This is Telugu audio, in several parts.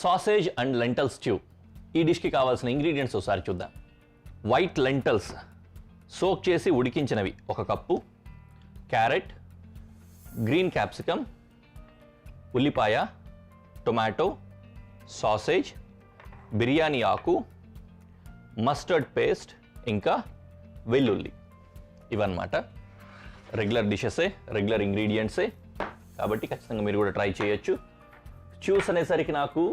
Sausage and lintel stew. ఈ డిష్కి కావాల్సిన ఇంగ్రీడియంట్స్ ఒకసారి చూద్దాం. వైట్ లెంటల్స్ సోక్ చేసి ఉడికించినవి 1 కప్పు, క్యారెట్, గ్రీన్ క్యాప్సికమ్, ఉల్లిపాయ, టొమాటో, సాసేజ్, బిర్యానీ ఆకు, మస్టర్డ్ పేస్ట్, ఇంకా వెల్లుల్లి. ఇవన్నమాట రెగ్యులర్ డిషెసే, రెగ్యులర్ ఇంగ్రీడియంట్సే, కాబట్టి ఖచ్చితంగా మీరు కూడా ట్రై చేయొచ్చు. స్ట్యూస్ అనేసరికి నాకు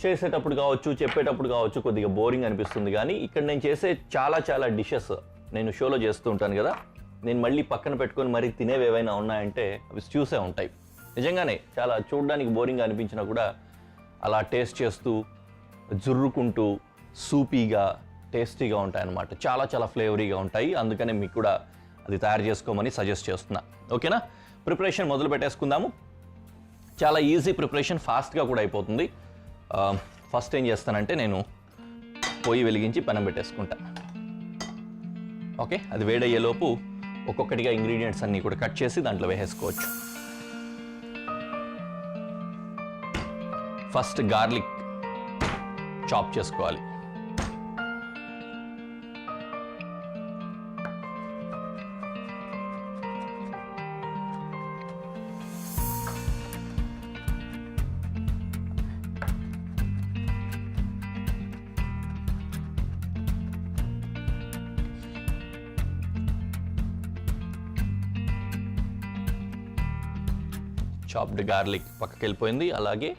చేసేటప్పుడు కావచ్చు, చెప్పేటప్పుడు కావచ్చు కొద్దిగా బోరింగ్ అనిపిస్తుంది, కానీ ఇక్కడ నేను చేసే చాలా డిషెస్ నేను షోలో చేస్తూ ఉంటాను కదా, నేను మళ్ళీ పక్కన పెట్టుకొని మరీ తినేవి ఏవైనా ఉన్నాయంటే అవి స్ట్యూసే ఉంటాయి. నిజంగానే చాలా చూడడానికి బోరింగ్గా అనిపించినా కూడా అలా టేస్ట్ చేస్తూ జుర్రుకుంటూ సూపీగా టేస్టీగా ఉంటాయన్నమాట. చాలా ఫ్లేవరీగా ఉంటాయి. అందుకనే మీకు కూడా అది తయారు చేసుకోమని సజెస్ట్ చేస్తున్నా. ఓకేనా? ప్రిపరేషన్ మొదలు పెట్టేసుకుందాము. చాలా ఈజీ ప్రిపరేషన్, ఫాస్ట్గా కూడా అయిపోతుంది. ఫస్ట్ ఏం చేస్తానంటే నేను పొయ్యి వెలిగించి పెనం పెట్టేసుకుంటా. ఓకే, అది వేడయ్యేలోపు ఒక్కొక్కటిగా ఇంగ్రీడియంట్స్ అన్నీ కూడా కట్ చేసి దాంట్లో వేసేసుకోవచ్చు. ఫస్ట్ గార్లిక్ చాప్ చేసుకోవాలి. చాప్డ్ గార్లిక్ పక్కకి వెళ్ళిపోయింది. అలాగే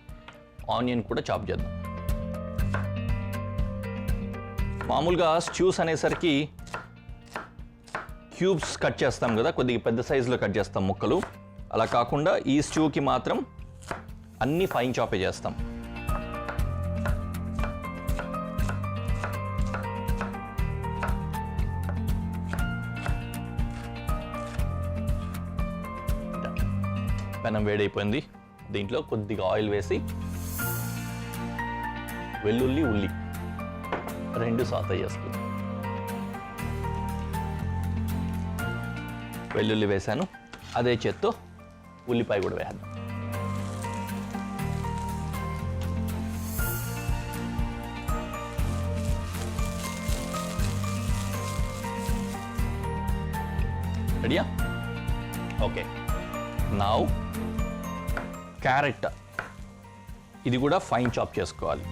ఆనియన్ కూడా చాప్ చేద్దాం. మామూలుగా స్ట్యూస్ అనేసరికి క్యూబ్స్ కట్ చేస్తాం కదా, కొద్దిగా పెద్ద సైజులో కట్ చేస్తాం ముక్కలు. అలా కాకుండా ఈ స్ట్యూకి మాత్రం అన్ని ఫైన్ చాపే చేస్తాం. పెనం వేడైపోయింది. దీంట్లో కొద్దిగా ఆయిల్ వేసి వెల్లుల్లి, ఉల్లి 2 సాతే చేసుకుందాం. వెల్లుల్లి వేసాను, అదే చేత్తో ఉల్లిపాయ కూడా వేద్దాం. రెడీయా? ఓకే, నౌ క్యారెట్, ఇది కూడా ఫైన్ చాప్ చేసుకోవాలి.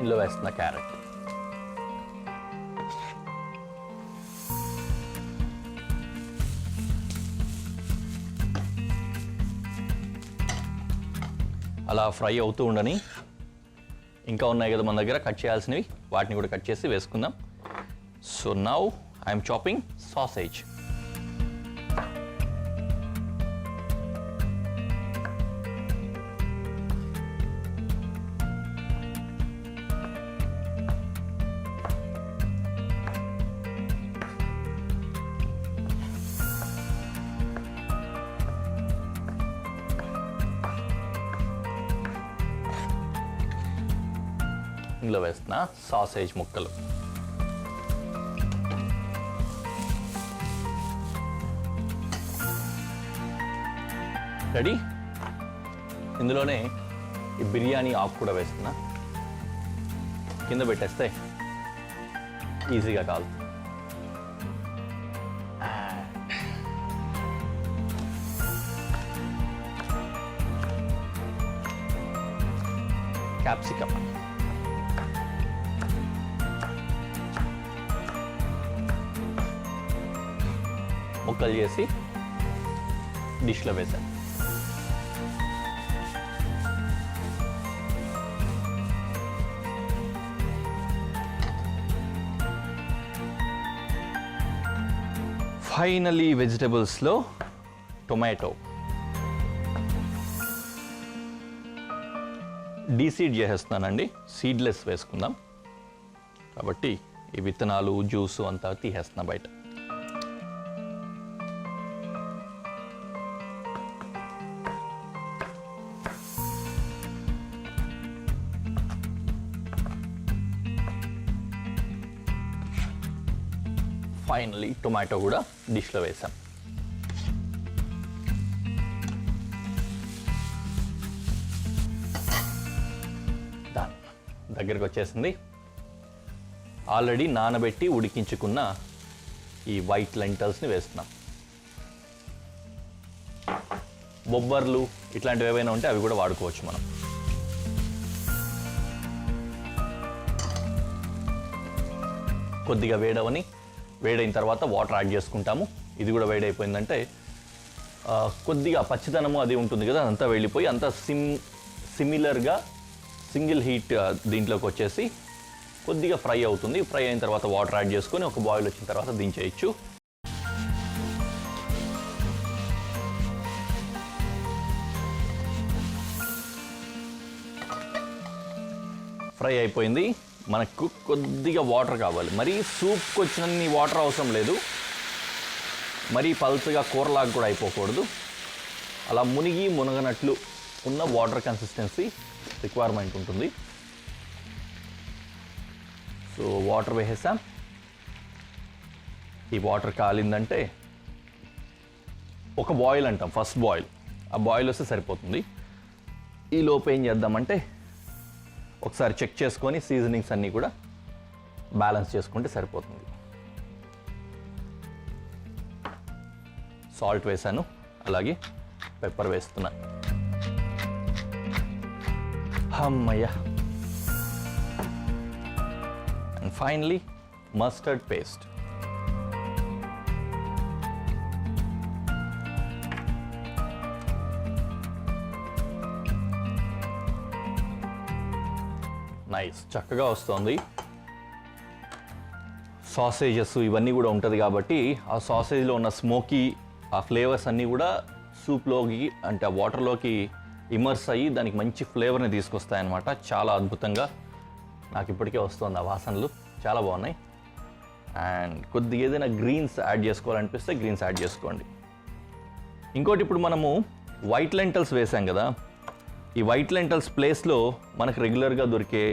ఇందులో వేస్తున్న క్యారెట్. అలా ఫ్రై అవుతూ ఉండని, ఇంకా ఉన్నాయి కదా మన దగ్గర కట్ చేయాల్సినవి, వాటిని కూడా కట్ చేసి వేసుకుందాం. So now I'm chopping sausage. ఇందులో వేస్తున్న సాసేజ్ ముక్కలు. రెడీ. ఇందులోనే ఈ బిర్యానీ ఆకు కూడా వేస్తున్నా. కింద పెట్టేస్తే ఈజీగా కాదు. క్యాప్సికమ్, ముక్కలు చేసి డిష్లో వేసాను. ఫైనలీ వెజిటబుల్స్లో టొమాటో, డీసీడ్ చేసేస్తున్నానండి, సీడ్లెస్ వేసుకుందాం. కాబట్టి ఈ విత్తనాలు జ్యూసు అంతా తీసేస్తున్నా బయట. ఫైనలీ టొమాటో కూడా డిష్లో వేసాం. దగ్గరికి వచ్చేసింది. ఆల్రెడీ నానబెట్టి ఉడికించుకున్న ఈ వైట్ లెంటల్స్ని వేస్తున్నాం. బొబ్బర్లు ఇట్లాంటివి ఏవైనా ఉంటే అవి కూడా వాడుకోవచ్చు మనం. కొద్దిగా వేడైన తర్వాత వాటర్ యాడ్ చేసుకుంటాము. ఇది కూడా వేడైపోయిందంటే కొద్దిగా పచ్చిదనము అది ఉంటుంది కదా, అదంతా వెళ్ళిపోయి అంతా సిమిలర్గా సింగిల్ హీట్ దీంట్లోకి వచ్చేసి కొద్దిగా ఫ్రై అవుతుంది. ఫ్రై అయిన తర్వాత వాటర్ యాడ్ చేసుకొని ఒక బాయిల్ వచ్చిన తర్వాత దించేయచ్చు. ఫ్రై అయిపోయింది. మనకు కొద్దిగా వాటర్ కావాలి. మరీ సూప్కి వచ్చినన్ని వాటర్ అవసరం లేదు, మరీ పల్చగా కూరలాగా కూడా అయిపోకూడదు. అలా మునగనట్లు ఉన్న వాటర్ కన్సిస్టెన్సీ రిక్వైర్మెంట్ ఉంటుంది. సో వాటర్ వేసేసాం. ఈ వాటర్ కాలిందంటే ఒక బాయిల్ అంటాం, ఫస్ట్ బాయిల్. ఆ బాయిల్ వస్తే సరిపోతుంది. ఈ లోపు ఏం చేద్దామంటే ఒకసారి చెక్ చేసుకొని సీజనింగ్స్ అన్నీ కూడా బ్యాలెన్స్ చేసుకుంటే సరిపోతుంది. సాల్ట్ వేసాను, అలాగే పెప్పర్ వేస్తున్నాను. అమ్మయ్య. And finally mustard paste. Nice, చక్కగా వస్తుంది. సాసేజెస్ ఇవన్నీ కూడా ఉంటుంది కాబట్టి ఆ సాసేజ్లో ఉన్న స్మోకీ ఆ ఫ్లేవర్స్ అన్నీ కూడా సూప్లోకి అంటే ఆ వాటర్లోకి ఇమర్స్ అయ్యి దానికి మంచి ఫ్లేవర్ని తీసుకొస్తాయన్నమాట. చాలా అద్భుతంగా నాకు ఇప్పటికే వస్తుంది ఆ వాసనలు, చాలా బాగున్నాయి. అండ్ కొద్దిగా ఏదైనా గ్రీన్స్ యాడ్ చేసుకోవాలనిపిస్తే గ్రీన్స్ యాడ్ చేసుకోండి. ఇంకోటి, ఇప్పుడు మనము వైట్ లెంటల్స్ వేసాం కదా, ఈ వైట్ లెంటల్స్ ప్లేస్లో మనకు రెగ్యులర్గా దొరికే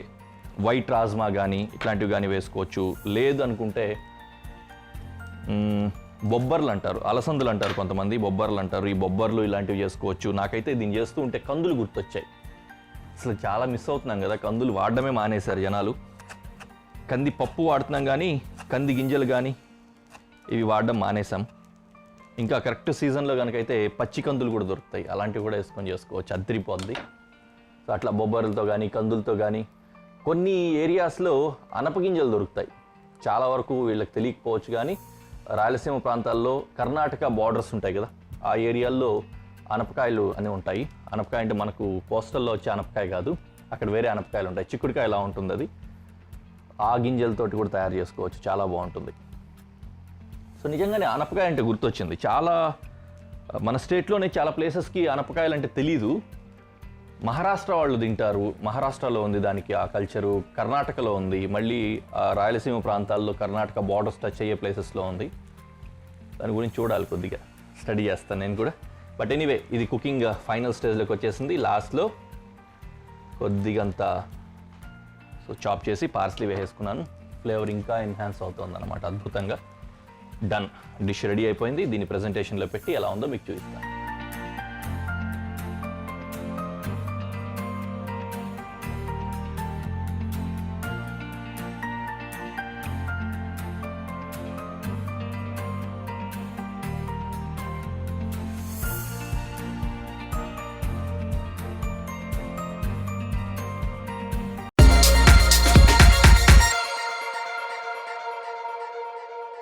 వైట్ రాజ్మా కానీ ఇట్లాంటివి కానీ వేసుకోవచ్చు. లేదు అనుకుంటే బొబ్బర్లు అంటారు, అలసందులు అంటారు కొంతమంది, బొబ్బర్లు అంటారు. ఈ బొబ్బర్లు ఇలాంటివి చేసుకోవచ్చు. నాకైతే దీన్ని చేస్తూ ఉంటే కందులు గుర్తొచ్చాయి. అసలు చాలా మిస్ అవుతున్నాం కదా, కందులు వాడడమే మానేశారు జనాలు. కంది పప్పు వాడుతున్నాం కానీ కంది గింజలు కానీ ఇవి వాడడం మానేసాం. ఇంకా కరెక్ట్ సీజన్లో కనుకైతే పచ్చి కందులు కూడా దొరుకుతాయి, అలాంటివి కూడా వేసుకొని చేసుకోవచ్చు, అద్దరిపోద్ది. సో అట్లా బొబ్బర్లతో కానీ కందులతో కానీ. కొన్ని ఏరియాస్లో అనపగింజలు దొరుకుతాయి, చాలా వరకు వీళ్ళకి తెలియకపోవచ్చు కానీ రాయలసీమ ప్రాంతాల్లో కర్ణాటక బార్డర్స్ ఉంటాయి కదా, ఆ ఏరియాల్లో అనపకాయలు అని ఉంటాయి. అనపకాయ అంటే మనకు కోస్టల్లో వచ్చే అనపకాయ కాదు, అక్కడ వేరే అనపకాయలు ఉంటాయి. చిక్కుడుకాయ ఎలా ఉంటుంది అది, ఆ గింజలతోటి కూడా తయారు చేసుకోవచ్చు, చాలా బాగుంటుంది. సో నిజంగానే అనపకాయ అంటే గుర్తొచ్చింది, చాలా మన స్టేట్లోనే చాలా ప్లేసెస్కి అనపకాయలు అంటే తెలీదు. మహారాష్ట్ర వాళ్ళు తింటారు, మహారాష్ట్రలో ఉంది దానికి ఆ కల్చరు, కర్ణాటకలో ఉంది, మళ్ళీ రాయలసీమ ప్రాంతాల్లో కర్ణాటక బార్డర్స్ టచ్ అయ్యే ప్లేసెస్లో ఉంది. దాని గురించి చూడాలి, కొద్దిగా స్టడీ చేస్తాను నేను కూడా. బట్ ఎనీవే, ఇది కుకింగ్ ఫైనల్ స్టేజ్లోకి వచ్చేసింది. లాస్ట్లో కొద్దిగంతా సో చాప్ చేసి పార్స్లీ వేసేసుకున్నాను. ఫ్లేవర్ ఇంకా ఎన్హాన్స్ అవుతుంది అన్నమాట అద్భుతంగా. డన్, డిష్ రెడీ అయిపోయింది. దీన్ని ప్రెజెంటేషన్లో పెట్టి ఎలా ఉందో మీకు చూపిస్తాను.